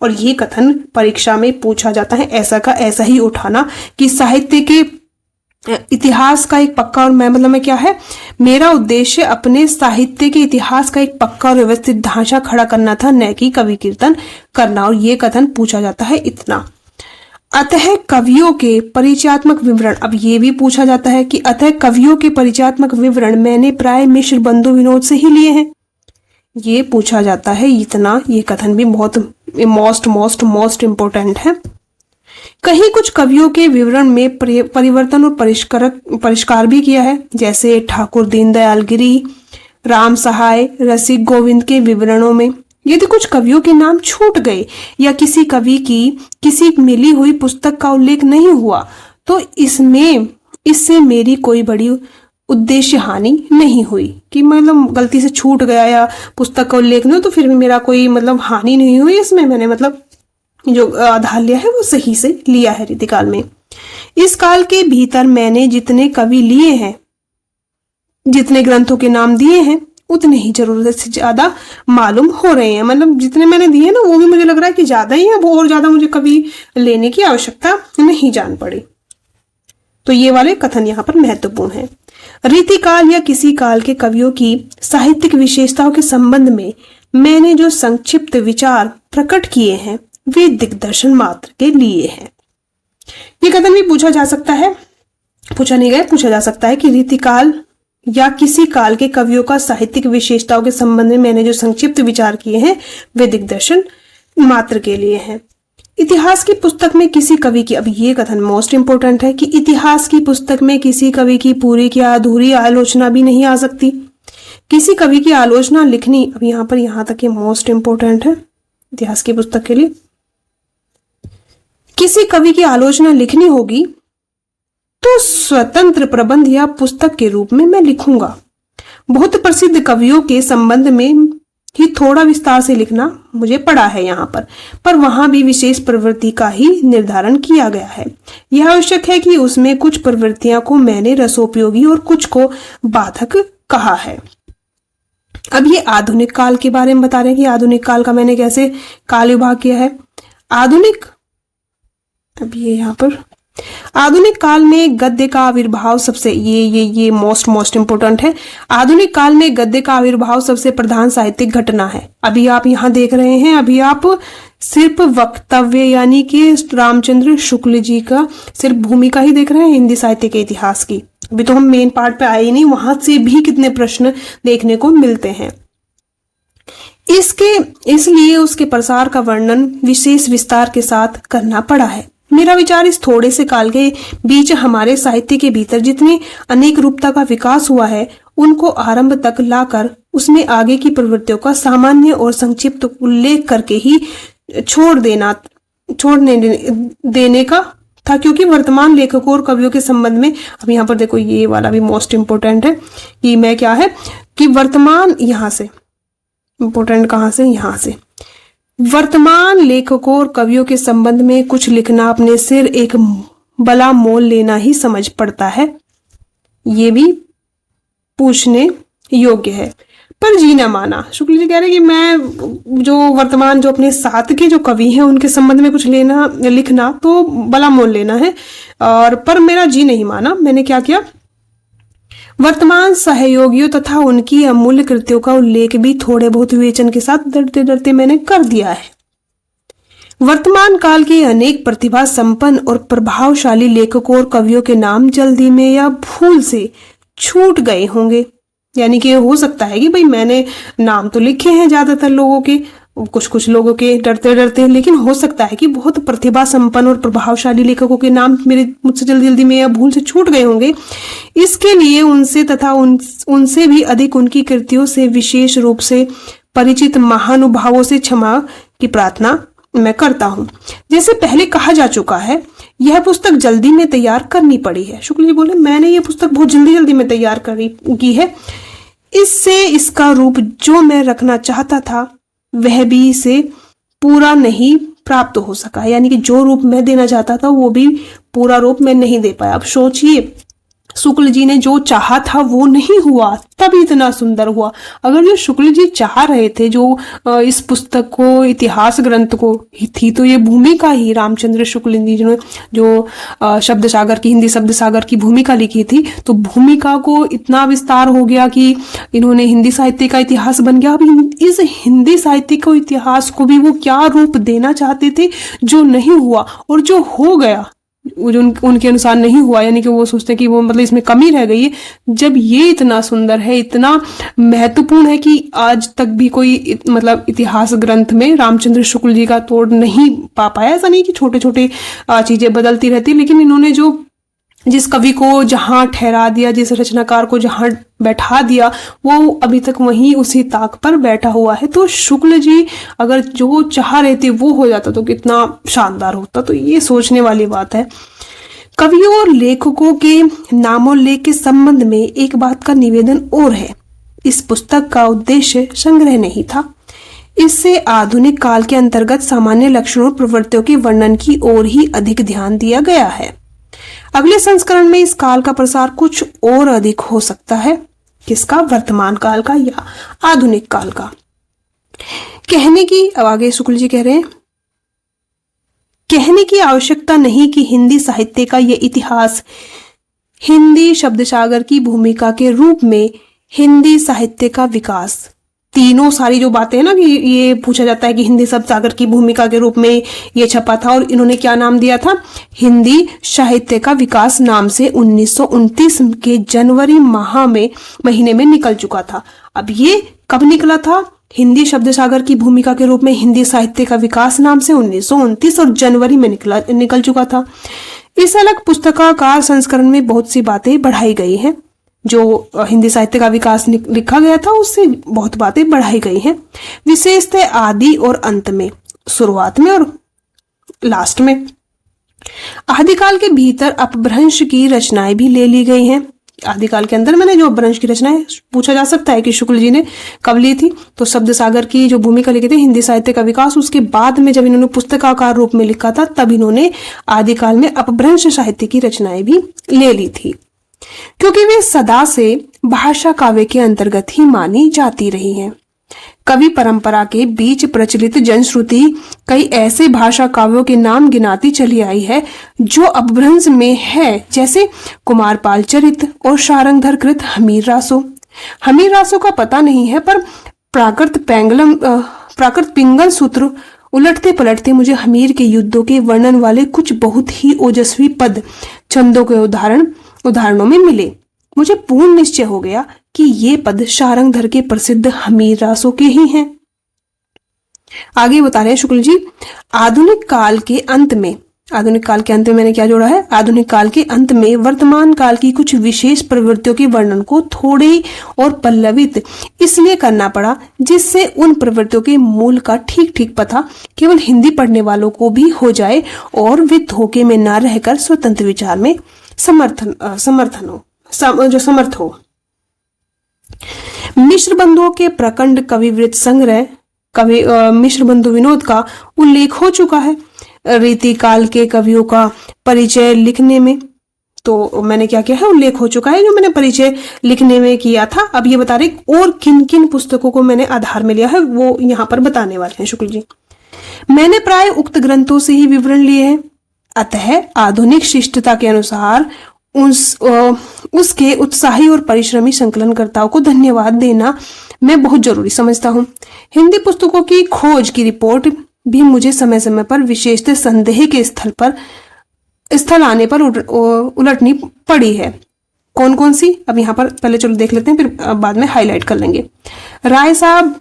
और ये कथन परीक्षा में पूछा जाता है, ऐसा का ऐसा ही उठाना कि साहित्य के इतिहास का एक पक्का, और मैं क्या है, मेरा उद्देश्य अपने साहित्य के इतिहास का एक पक्का और व्यवस्थित ढांचा खड़ा करना था, न कि कवि कीर्तन करना। और ये कथन पूछा जाता है इतना। अतः कवियों के परिचयात्मक विवरण, अब ये भी पूछा जाता है कि अतः कवियों के परिचयात्मक विवरण मैंने प्राय मिश्र बंधु विनोद से ही लिए हैं। ये पूछा जाता है इतना। ये कथन भी बहुत मोस्ट इम्पोर्टेंट है। कहीं कुछ कवियों के विवरण में परिवर्तन और परिष्कार भी किया है, जैसे ठाकुर दीनदयाल गिरी, राम सहाय, रसिक गोविंद के विवरणों में यदि कुछ कवियों के नाम छूट गए या किसी कवि की किसी मिली हुई पुस्तक का उल्लेख नहीं हुआ, तो इससे मेरी कोई बड़ी उद्देश्य हानि नहीं हुई। कि गलती से छूट गया या पुस्तक का उल्लेख नहीं हो, तो फिर भी मेरा कोई हानि नहीं हुई इसमें। मैंने जो आधार लिया है वो सही से लिया है रीतिकाल में। इस काल के भीतर मैंने जितने कवि लिए हैं, जितने ग्रंथों के नाम दिए हैं, उतने ही जरूरत से ज्यादा मालूम हो रहे हैं। जितने मैंने दिए ना, वो भी मुझे लग रहा है कि ज्यादा ही है, वो और ज्यादा मुझे कभी लेने की आवश्यकता नहीं जान पड़ी। तो ये वाले कथन यहाँ पर महत्वपूर्ण है। रीतिकाल या किसी काल के कवियों की साहित्यिक विशेषताओं के संबंध में मैंने जो संक्षिप्त विचार प्रकट किए हैं, वे दिग्दर्शन मात्र के लिए हैं। ये कथन भी पूछा जा सकता है, पूछा नहीं गया, पूछा जा सकता है कि रीतिकाल या किसी काल के कवियों का साहित्यिक विशेषताओं के संबंध में मैंने जो संक्षिप्त विचार किए हैं वे दिग्दर्शन मात्र के लिए हैं। इतिहास की पुस्तक में किसी कवि की, अब ये कथन मोस्ट इंपोर्टेंट है कि इतिहास की पुस्तक में किसी कवि की पूरी या अधूरी आलोचना भी नहीं आ सकती। किसी कवि की आलोचना लिखनी, अब यहाँ पर यहाँ तक ये मोस्ट इंपोर्टेंट है इतिहास की पुस्तक के लिए, किसी कवि की आलोचना लिखनी होगी तो स्वतंत्र प्रबंध या पुस्तक के रूप में मैं लिखूंगा। बहुत प्रसिद्ध कवियों के संबंध में ही थोड़ा विस्तार से लिखना मुझे पड़ा है यहाँ पर वहां भी विशेष प्रवृत्ति का ही निर्धारण किया गया है। यह आवश्यक है कि उसमें कुछ प्रवृत्तियां को मैंने रसोपयोगी और कुछ को बाधक कहा है। अब ये आधुनिक काल के बारे में बता रहे हैं कि आधुनिक काल का मैंने कैसे काल विभाग किया है। आधुनिक, अब ये यहाँ पर आधुनिक काल में गद्य का आविर्भाव सबसे ये मोस्ट इंपोर्टेंट है। आधुनिक काल में गद्य का आविर्भाव सबसे प्रधान साहित्यिक घटना है। अभी आप यहाँ देख रहे हैं, अभी आप सिर्फ वक्तव्य यानी कि रामचंद्र शुक्ल जी का सिर्फ भूमिका ही देख रहे हैं हिंदी साहित्य के इतिहास की। अभी तो हम मेन पार्ट पे आए ही नहीं, वहां से भी कितने प्रश्न देखने को मिलते हैं। इसलिए उसके प्रसार का वर्णन विशेष विस्तार के साथ करना पड़ा है। मेरा विचार इस थोड़े से काल के बीच हमारे साहित्य के भीतर जितनी अनेक रूपता का विकास हुआ है उनको आरंभ तक लाकर उसमें आगे की प्रवृत्तियों का सामान्य और संक्षिप्त उल्लेख करके ही छोड़ने देने का था, क्योंकि वर्तमान लेखकों और कवियों के संबंध में, अब यहाँ पर देखो ये वाला भी मोस्ट इंपोर्टेंट है कि मैं क्या है कि वर्तमान, यहाँ से इंपोर्टेंट कहाँ से, यहाँ से वर्तमान लेखकों और कवियों के संबंध में कुछ लिखना अपने सिर एक बला मोल लेना ही समझ पड़ता है। ये भी पूछने योग्य है। पर जी न माना, शुक्ल जी कह रहे कि मैं जो वर्तमान जो अपने साथ के जो कवि हैं उनके संबंध में कुछ लिखना तो बला मोल लेना है, और पर मेरा जी नहीं माना। मैंने क्या किया, वर्तमान सहयोगियों तथा उनकी अमूल्य कृतियों का उल्लेख भी थोड़े बहुत विवेचन के साथ डरते डरते मैंने कर दिया है। वर्तमान काल के अनेक प्रतिभा संपन्न और प्रभावशाली लेखकों और कवियों के नाम जल्दी में या भूल से छूट गए होंगे। यानी कि हो सकता है कि भाई मैंने नाम तो लिखे हैं ज्यादातर लोगों के, कुछ लोगों के डरते डरते, लेकिन हो सकता है कि बहुत प्रतिभा संपन्न और प्रभावशाली लेखकों के नाम मुझसे जल्दी में या भूल से छूट गए होंगे। इसके लिए उनसे तथा उनसे भी अधिक उनकी कृतियों से विशेष रूप से परिचित महानुभावों से क्षमा की प्रार्थना मैं करता हूँ। जैसे पहले कहा जा चुका है, यह पुस्तक जल्दी में तैयार करनी पड़ी है। शुक्ल जी बोले मैंने ये पुस्तक बहुत जल्दी में तैयार की है। इससे इसका रूप जो मैं रखना चाहता था वह भी इसे पूरा नहीं प्राप्त हो सका। यानी कि जो रूप मैं देना चाहता था वो भी पूरा रूप मैं नहीं दे पाया। अब सोचिए, शुक्ल जी ने जो चाहा था वो नहीं हुआ, तब इतना सुंदर हुआ। अगर जो शुक्ल जी चाह रहे थे जो इस पुस्तक को, इतिहास ग्रंथ को थी तो ये भूमिका ही रामचंद्र शुक्ल जी ने जो शब्द सागर की, हिंदी शब्द सागर की भूमिका लिखी थी, तो भूमिका को इतना विस्तार हो गया कि इन्होंने हिंदी साहित्य का इतिहास बन गया। अब इस हिंदी साहित्य को, इतिहास को भी वो क्या रूप देना चाहते थे जो नहीं हुआ, और जो हो गया जो उनके अनुसार नहीं हुआ। यानी कि वो सोचते कि वो मतलब इसमें कमी रह गई है। जब ये इतना सुंदर है, इतना महत्वपूर्ण है कि आज तक भी कोई मतलब इतिहास ग्रंथ में रामचंद्र शुक्ल जी का तोड़ नहीं पा पाया। ऐसा नहीं कि छोटे छोटे चीजें बदलती रहती, लेकिन इन्होंने जो जिस कवि को जहां ठहरा दिया, जिस रचनाकार को जहां बैठा दिया, वो अभी तक वहीं उसी ताक पर बैठा हुआ है। तो शुक्ल जी अगर जो चाह रहे थे वो हो जाता तो कितना शानदार होता। तो ये सोचने वाली बात है। कवियों और लेखकों के नामोल्लेख के संबंध में एक बात का निवेदन और है। इस पुस्तक का उद्देश्य संग्रह नहीं था। इससे आधुनिक काल के अंतर्गत सामान्य लक्षणों और प्रवृत्तियों के वर्णन की ओर ही अधिक ध्यान दिया गया है। अगले संस्करण में इस काल का प्रसार कुछ और अधिक हो सकता है। किसका? वर्तमान काल का या आधुनिक काल का। कहने की, अब आगे शुक्ल जी कह रहे हैं, कहने की आवश्यकता नहीं कि हिंदी साहित्य का यह इतिहास हिंदी शब्द सागर की भूमिका के रूप में हिंदी साहित्य का विकास तीनों सारी जो बातें हैं ना, कि ये पूछा जाता है कि हिंदी शब्द सागर की भूमिका के रूप में ये छपा था, और इन्होंने क्या नाम दिया था, हिंदी साहित्य का विकास नाम से 1929 के जनवरी महीने में निकल चुका था। अब ये कब निकला था, हिंदी शब्द सागर की भूमिका के रूप में हिंदी साहित्य का विकास नाम से 1929 और जनवरी में निकल चुका था। इस अलग पुस्तकाकार संस्करण में बहुत सी बातें बढ़ाई गई हैं। जो हिंदी साहित्य का विकास लिखा गया था उससे बहुत बातें बढ़ाई गई हैं, विशेषतः आदि और अंत में, शुरुआत में और लास्ट में। आदिकाल के भीतर अपभ्रंश की रचनाएं भी ले ली गई हैं। आदिकाल के अंदर मैंने जो अपभ्रंश की रचनाएं, पूछा जा सकता है कि शुक्ल जी ने कब ली थी, तो शब्द सागर की जो भूमिका लिखी थी हिंदी साहित्य का विकास, उसके बाद में जब इन्होंने पुस्तकाकार रूप में लिखा था तब इन्होंने आदिकाल में अपभ्रंश साहित्य की रचनाएं भी ले ली थी, क्योंकि वे सदा से भाषा काव्य के अंतर्गत ही मानी जाती रही हैं। कवि परंपरा के बीच प्रचलित जनश्रुति कई ऐसे भाषा काव्यों के नाम गिनाती चली आई है जो अपभ्रंश में है, जैसे कुमारपाल चरित और शारंगधर कृत हमीर रासो। हमीर रासो का पता नहीं है, पर प्राकृत पिंगल सूत्र उलटते पलटते मुझे हमीर के युद्धों के वर्णन वाले कुछ बहुत ही ओजस्वी पद छंदों के उदाहरणों में मिले। मुझे पूर्ण निश्चय हो गया कि ये पद शारंगधर के प्रसिद्ध हमीर रासों के ही हैं। आगे बता रहे हैं शुक्ल जी, आधुनिक काल के अंत में मैंने क्या जोड़ा है, आधुनिक काल के अंत में वर्तमान काल की कुछ विशेष प्रवृत्तियों के वर्णन को थोड़े और पल्लवित इसलिए करना पड़ा जिससे उन प्रवृत्तियों के मूल का ठीक ठीक पता केवल हिंदी पढ़ने वालों को भी हो जाए और वे धोखे में न रहकर स्वतंत्र विचार में समर्थ हो। मिश्र बंधुओं के प्रखंड कविवृत्त संग्रह मिश्र बंधु विनोद का उल्लेख हो चुका है। रीति काल के कवियों का परिचय लिखने में, तो मैंने क्या किया है, उल्लेख हो चुका है जो मैंने परिचय लिखने में किया था। अब ये बता रहे और किन किन पुस्तकों को मैंने आधार में लिया है, वो यहाँ पर बताने वाले हैं शुक्ल जी। मैंने प्राय उक्त ग्रंथों से ही विवरण लिए हैं, अतः आधुनिक शिष्टता के अनुसार उसके उत्साही और परिश्रमी संकलनकर्ताओं को धन्यवाद देना मैं बहुत जरूरी समझता हूँ। हिंदी पुस्तकों की खोज की रिपोर्ट भी मुझे समय समय पर विशेषतः संदेह के स्थल आने पर उलटनी पड़ी है। कौन कौन सी, अब यहाँ पर पहले चलो देख लेते हैं, फिर बाद में हाईलाइट कर लेंगे। राय साहब,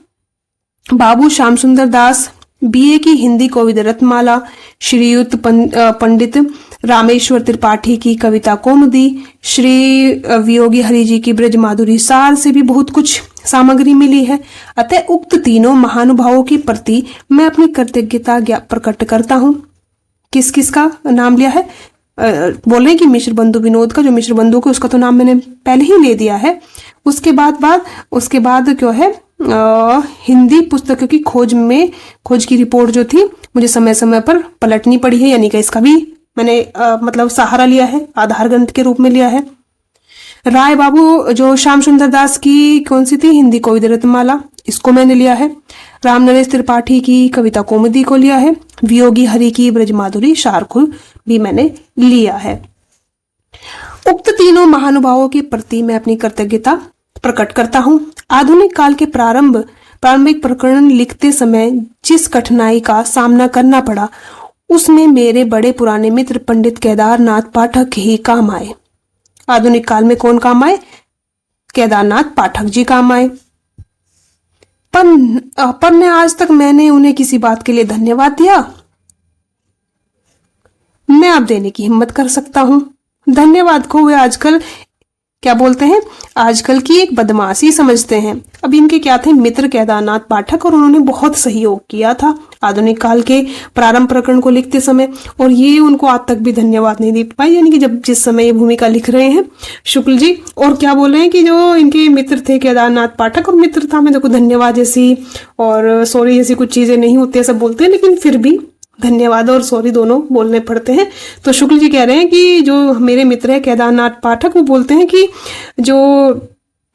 बाबू श्याम सुंदर दास, बीए की हिंदी कविता रत्नमाला, श्रीयुत पंडित रामेश्वर त्रिपाठी की कविता कौमुदी, श्री वियोगी हरि जी की ब्रज माधुरी सार से भी बहुत कुछ सामग्री मिली है। अतः उक्त तीनों महानुभावों के प्रति मैं अपनी कृतज्ञता प्रकट करता हूँ। किस किस का नाम लिया है, बोल रहे हैं कि मिश्र बंधु विनोद का, जो मिश्र बंधु को उसका तो नाम मैंने पहले ही ले दिया है। उसके बाद क्यों है, हिंदी पुस्तकों की खोज की रिपोर्ट जो थी मुझे समय समय पर पलटनी पड़ी है, यानी कि इसका भी मैंने मतलब सहारा लिया है, आधार ग्रंथ के रूप में लिया है। राय बाबू जो श्याम सुंदर दास की कौन सी थी, हिंदी कविता रत्नमाला, इसको मैंने लिया है। राम नरेश त्रिपाठी की कविता कौमुदी को लिया है। वियोगी हरि की ब्रज माधुरी सार को भी मैंने लिया है। उक्त तीनों महानुभावों के प्रति मैं अपनी कृतज्ञता प्रकट करता हूँ। आधुनिक काल के प्रारंभिक प्रकरण लिखते समय जिस कठिनाई का सामना करना पड़ा उसमें मेरे बड़े पुराने मित्र पंडित केदारनाथ पाठक ही काम आए। आधुनिक काल में कौन काम आए, केदारनाथ पाठक जी काम आए। पर ने आज तक मैंने उन्हें किसी बात के लिए धन्यवाद दिया, मैं अब देने की हिम्मत कर सकता हूं। धन्यवाद को वे आजकल क्या बोलते हैं, आजकल की एक बदमाशी समझते हैं। अब इनके क्या थे, मित्र केदारनाथ पाठक, और उन्होंने बहुत सहयोग किया था आधुनिक काल के प्रारंभ प्रकरण को लिखते समय, और ये उनको आज तक भी धन्यवाद नहीं दे पाए, यानी कि जिस समय ये भूमिका लिख रहे हैं शुक्ल जी। और क्या बोल रहे हैं कि जो इनके मित्र थे केदारनाथ पाठक, और मित्रता में देखो धन्यवाद जैसी और सॉरी जैसी कुछ चीजें नहीं होती, ऐसा बोलते हैं, लेकिन फिर भी धन्यवाद और सॉरी दोनों बोलने पड़ते हैं। तो शुक्ल जी कह रहे हैं कि जो मेरे मित्र है केदारनाथ पाठक, वो बोलते हैं कि जो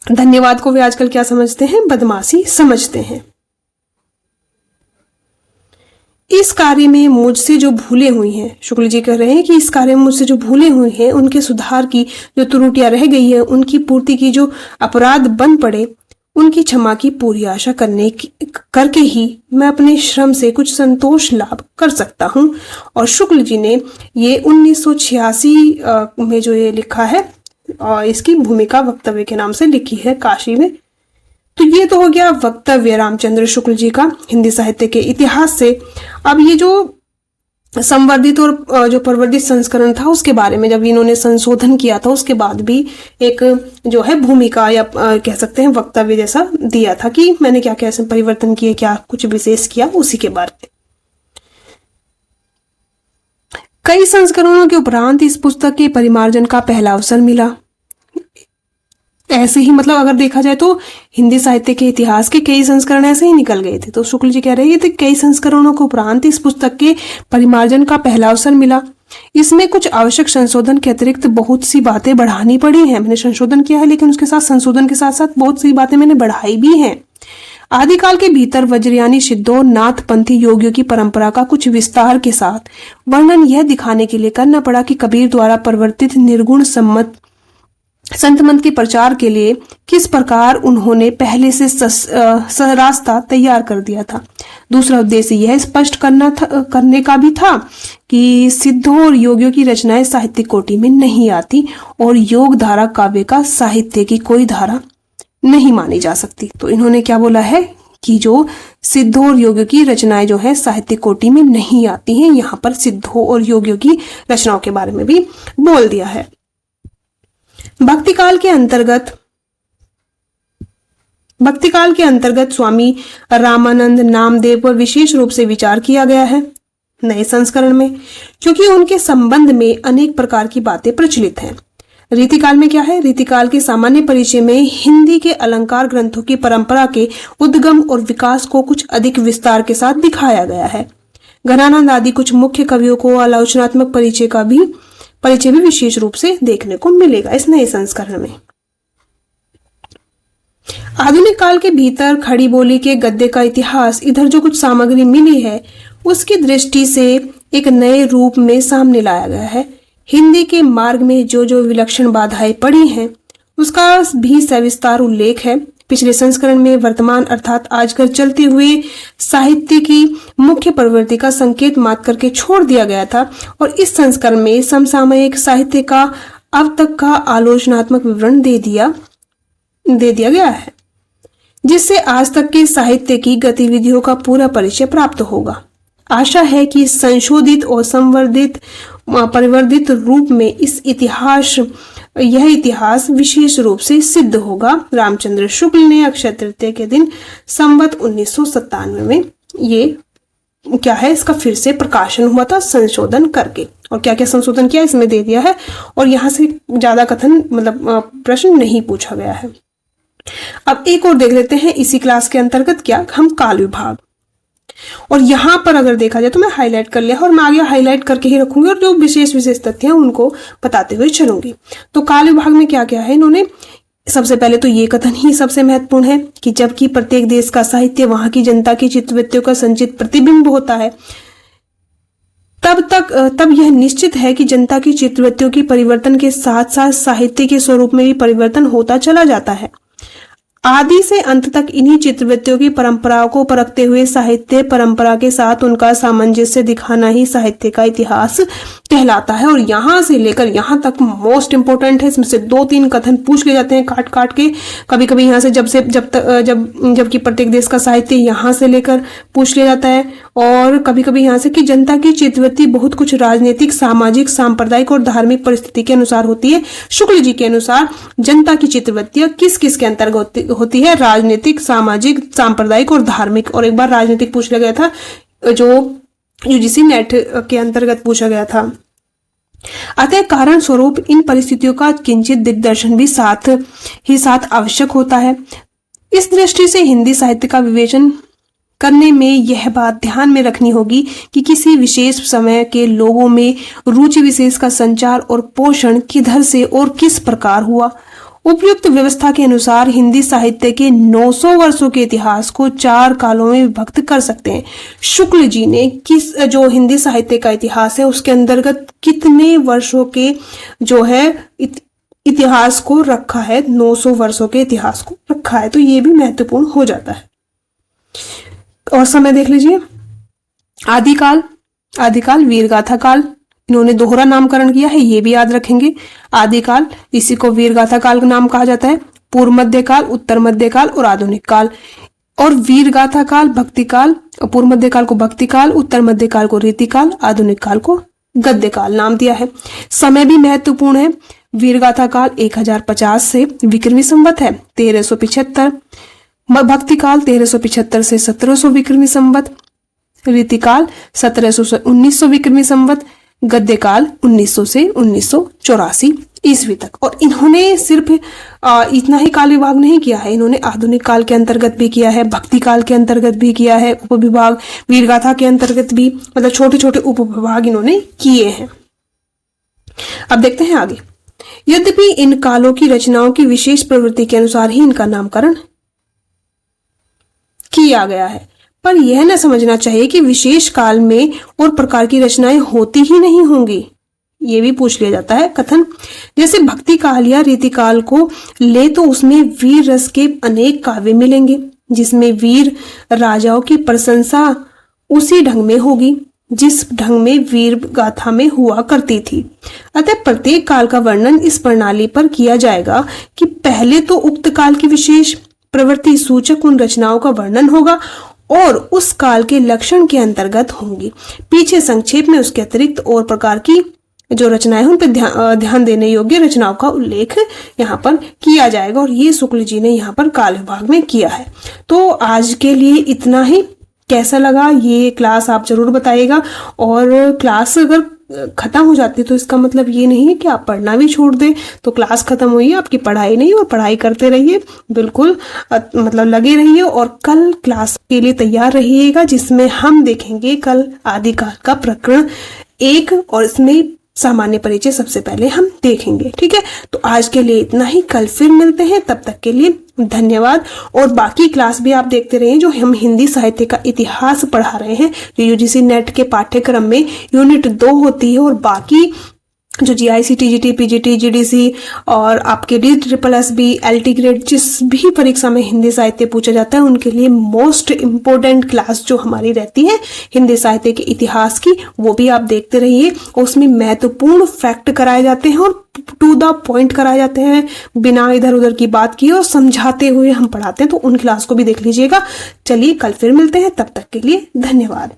धन्यवाद को वे आजकल क्या समझते हैं, बदमाशी समझते हैं। इस कार्य में मुझसे जो भूले हुई हैं, शुक्ल जी कह रहे हैं कि इस कार्य में मुझसे जो भूले हुए हैं, उनके सुधार की जो त्रुटियां रह गई है, उनकी पूर्ति की जो अपराध बन पड़े, उनकी क्षमा की पूरी आशा करके ही मैं अपने श्रम से कुछ संतोष लाभ कर सकता हूँ। और शुक्ल जी ने ये 1986 में जो ये लिखा है, और इसकी भूमिका वक्तव्य के नाम से लिखी है काशी में। तो ये तो हो गया वक्तव्य रामचंद्र शुक्ल जी का हिंदी साहित्य के इतिहास से। अब ये जो संवर्धित और जो प्रवर्धित संस्करण था उसके बारे में जब इन्होंने संशोधन किया था, उसके बाद भी एक जो है भूमिका या कह सकते हैं वक्तव्य जैसा दिया था कि मैंने क्या क्या परिवर्तन किए, क्या कुछ विशेष किया, उसी के बारे में। कई संस्करणों के उपरांत इस पुस्तक के परिमार्जन का पहला अवसर मिला। ऐसे ही मतलब अगर देखा जाए तो हिंदी साहित्य के इतिहास के कई संस्करण ऐसे ही निकल गए थे। तो शुक्ल जी कह रहे थे कई संस्करणों के उपरांत इस पुस्तक के परिमार्जन का पहला अवसर मिला। इसमें कुछ आवश्यक संशोधन के अतिरिक्त बहुत सी बातें बढ़ानी पड़ी हैं। मैंने संशोधन किया है, लेकिन उसके साथ संशोधन के साथ साथ बहुत सी बातें मैंने बढ़ाई भी हैं। आदिकाल के भीतर वज्रयानी सिद्धों नाथपंथी योगियों की परंपरा का कुछ विस्तार के साथ वर्णन यह दिखाने के लिए करना पड़ा कि कबीर द्वारा प्रवर्तित निर्गुण सम्मत संत मत के प्रचार के लिए किस प्रकार उन्होंने पहले से रास्ता तैयार कर दिया था। दूसरा उद्देश्य यह स्पष्ट करने का भी था कि सिद्धों और योगियों की रचनाएं साहित्यिक कोटि में नहीं आती और योग धारा काव्य का साहित्य की कोई धारा नहीं मानी जा सकती। तो इन्होंने क्या बोला है कि जो सिद्धों और योगियों की रचनाएं जो है साहित्यिक कोटि में नहीं आती हैं। यहाँ पर सिद्धों और योगियों की रचनाओं के बारे में भी बोल दिया है। भक्तिकाल के अंतर्गत स्वामी रामानंद नामदेव पर विशेष रूप से विचार किया गया है नए संस्करण में, क्योंकि उनके संबंध में अनेक प्रकार की बातें प्रचलित हैं। रीतिकाल में क्या है? रीतिकाल के सामान्य परिचय में हिंदी के अलंकार ग्रंथों की परंपरा के उद्गम और विकास को कुछ अधिक विस्तार के साथ दिखाया गया है। घनानंद आदि कुछ मुख्य कवियों को आलोचनात्मक परिचय भी विशेष रूप से देखने को मिलेगा इस नए संस्करण में। आधुनिक काल के भीतर खड़ी बोली के गद्य का इतिहास, इधर जो कुछ सामग्री मिली है उसकी दृष्टि से एक नए रूप में सामने लाया गया है। हिंदी के मार्ग में जो जो विलक्षण बाधाएं पड़ी हैं उसका भी सविस्तार उल्लेख है। पिछले संस्करण में वर्तमान अर्थात आजकल चलते हुए साहित्य की मुख्य प्रवृत्ति का संकेत मात्र करके छोड़ दिया गया था, और इस संस्करण में समसामयिक साहित्य का अब तक का आलोचनात्मक विवरण दे दिया गया है, जिससे आज तक के साहित्य की गतिविधियों का पूरा परिचय प्राप्त होगा। आशा है कि संशोधित और परिवर्धित रूप में यह इतिहास विशेष रूप से सिद्ध होगा। रामचंद्र शुक्ल ने अक्षय तृतीया के दिन संवत 1997 में ये क्या है इसका फिर से प्रकाशन हुआ था संशोधन करके, और क्या क्या संशोधन किया इसमें दे दिया है, और यहाँ से ज्यादा कथन प्रश्न नहीं पूछा गया है। अब एक और देख लेते हैं इसी क्लास के अंतर्गत क्या हम काल विभाग, और यहाँ पर अगर देखा जाए तो मैं हाईलाइट कर लिया और मैं आगे हाईलाइट करके ही रखूंगी और जो विशेष तथ्य हैं उनको बताते हुए चलूंगी। तो काल विभाग में क्या क्या है, इन्होंने सबसे पहले तो ये कथन ही सबसे महत्वपूर्ण है कि जबकि प्रत्येक देश का साहित्य वहां की जनता की चित्तवृत्तियों का संचित प्रतिबिंब होता है, तब यह निश्चित है कि जनता की चित्तवृत्तियों की परिवर्तन के साथ साथ साहित्य के स्वरूप में भी परिवर्तन होता चला जाता है। आदि से अंत तक इन्हीं चित्तवृत्तियों की परंपराओं को परखते हुए साहित्य परंपरा के साथ उनका सामंजस्य दिखाना ही साहित्य का इतिहास कहलाता है। और यहाँ से लेकर यहाँ तक मोस्ट इंपोर्टेंट है, इसमें से 2-3 कथन पूछ ले जाते हैं काट काट के, कभी कभी यहाँ से जबकि प्रत्येक देश का साहित्य यहाँ से लेकर पूछ लिया जाता है, और कभी कभी यहाँ से कि जनता की चित्तवृत्ति बहुत कुछ राजनीतिक, सामाजिक, सांप्रदायिक और धार्मिक परिस्थिति के अनुसार होती है। शुक्ल जी के अनुसार जनता की चित्तवृत्तियां किस किस के अंतर्गत होती है? राजनीतिक, सामाजिक, सांप्रदायिक और धार्मिक। और एक बार राजनीतिक पूछ लिया गया था जो यूजीसी नेट के अंतर्गत पूछा गया था। अतः कारण स्वरूप इन परिस्थितियों का किंचित दिग्दर्शन भी साथ आवश्यक होता है। इस दृष्टि से हिंदी साहित्य का विवेचन करने में यह बात ध्यान में रखनी होगी कि किसी विशेष समय के लोगों में रुचि विशेष का संचार और पोषण किधर से और किस प्रकार हुआ। उपयुक्त व्यवस्था के अनुसार हिंदी साहित्य के 900 वर्षों के इतिहास को 4 कालों में विभक्त कर सकते हैं। शुक्ल जी ने जो हिंदी साहित्य का इतिहास है उसके अंतर्गत कितने वर्षों के जो है इतिहास को रखा है, 900 वर्षों के इतिहास को रखा है, तो ये भी महत्वपूर्ण हो जाता है। और समय देख लीजिए, आदिकाल, आदिकाल वीरगाथा काल, इन्होंने दोहरा नामकरण किया है, ये भी याद रखेंगे। आदिकाल, इसी को वीरगाथा काल का नाम कहा जाता है। पूर्व मध्य काल, उत्तर मध्य काल और आधुनिक काल। और वीरगाथा काल भक्ति काल, पूर्व मध्य काल को भक्ति काल, उत्तर मध्य काल को रीति काल, आधुनिक काल को गद्य काल नाम दिया है। समय भी महत्वपूर्ण है। वीरगाथा काल 1050 से विक्रमी संवत है 1375, भक्ति काल 1375 से 1700 विक्रमी संवत, रीतिकाल 1700 से 1900 विक्रमी संवत, गद्य काल 1900 से 1984 ईस्वी तक। और इन्होंने सिर्फ इतना ही काल विभाग नहीं किया है, इन्होंने आधुनिक काल के अंतर्गत भी किया है, भक्ति काल के अंतर्गत भी किया है, उपविभाग वीरगाथा के अंतर्गत भी, मतलब छोटे छोटे उपविभाग इन्होंने किए हैं। अब देखते हैं आगे। यद्यपि इन कालों की रचनाओं की विशेष प्रवृत्ति के अनुसार ही इनका नामकरण किया गया है, पर यह न समझना चाहिए कि विशेष काल में और प्रकार की रचनाएं होती ही नहीं होंगी। ये भी पूछ लिया जाता है कथन। जैसे भक्ति काल या रीति काल को ले तो उसमें वीर रस के अनेक काव्य मिलेंगे, जिसमें वीर राजाओं की प्रशंसा उसी ढंग में होगी जिस ढंग में वीर गाथा में हुआ करती थी। अतः प्रत्येक काल का वर्णन इस प्रणाली पर किया जाएगा कि पहले तो उक्त काल की विशेष प्रवृत्ति सूचक उन रचनाओं का वर्णन होगा और उस काल के लक्षण के अंतर्गत होंगी। पीछे संक्षेप में उसके अतिरिक्त और प्रकार की जो रचनाएं हैं उन पर ध्यान देने योग्य रचनाओं का उल्लेख यहाँ पर किया जाएगा, और ये शुक्ल जी ने यहाँ पर काल विभाग में किया है। तो आज के लिए इतना ही। कैसा लगा ये क्लास आप जरूर बताइएगा, और क्लास अगर खत्म हो जाती है तो इसका मतलब ये नहीं है कि आप पढ़ना भी छोड़ दें। तो क्लास खत्म हुई है, आपकी पढ़ाई नहीं, और पढ़ाई करते रहिए, बिल्कुल मतलब लगे रहिए, और कल क्लास के लिए तैयार रहिएगा जिसमें हम देखेंगे कल आदिकाल का प्रकरण 1, और इसमें सामान्य परिचय सबसे पहले हम देखेंगे। ठीक है, तो आज के लिए इतना ही। कल फिर मिलते हैं, तब तक के लिए धन्यवाद। और बाकी क्लास भी आप देखते रहिए, जो हम हिंदी साहित्य का इतिहास पढ़ा रहे हैं, जो यूजीसी नेट के पाठ्यक्रम में यूनिट 2 होती है, और बाकी जो जीआईसी, टीजीटी, पीजीटी, जीडीसी और आपके DSSS, LT ग्रेड जिस भी परीक्षा में हिंदी साहित्य पूछा जाता है उनके लिए मोस्ट इम्पोर्टेंट क्लास जो हमारी रहती है हिंदी साहित्य के इतिहास की, वो भी आप देखते रहिए। उसमें महत्वपूर्ण फैक्ट कराए जाते हैं और टू द पॉइंट कराए जाते हैं, बिना इधर उधर की बात किए, और समझाते हुए हम पढ़ाते हैं, तो उन क्लास को भी देख लीजिएगा। चलिए कल फिर मिलते हैं, तब तक के लिए धन्यवाद।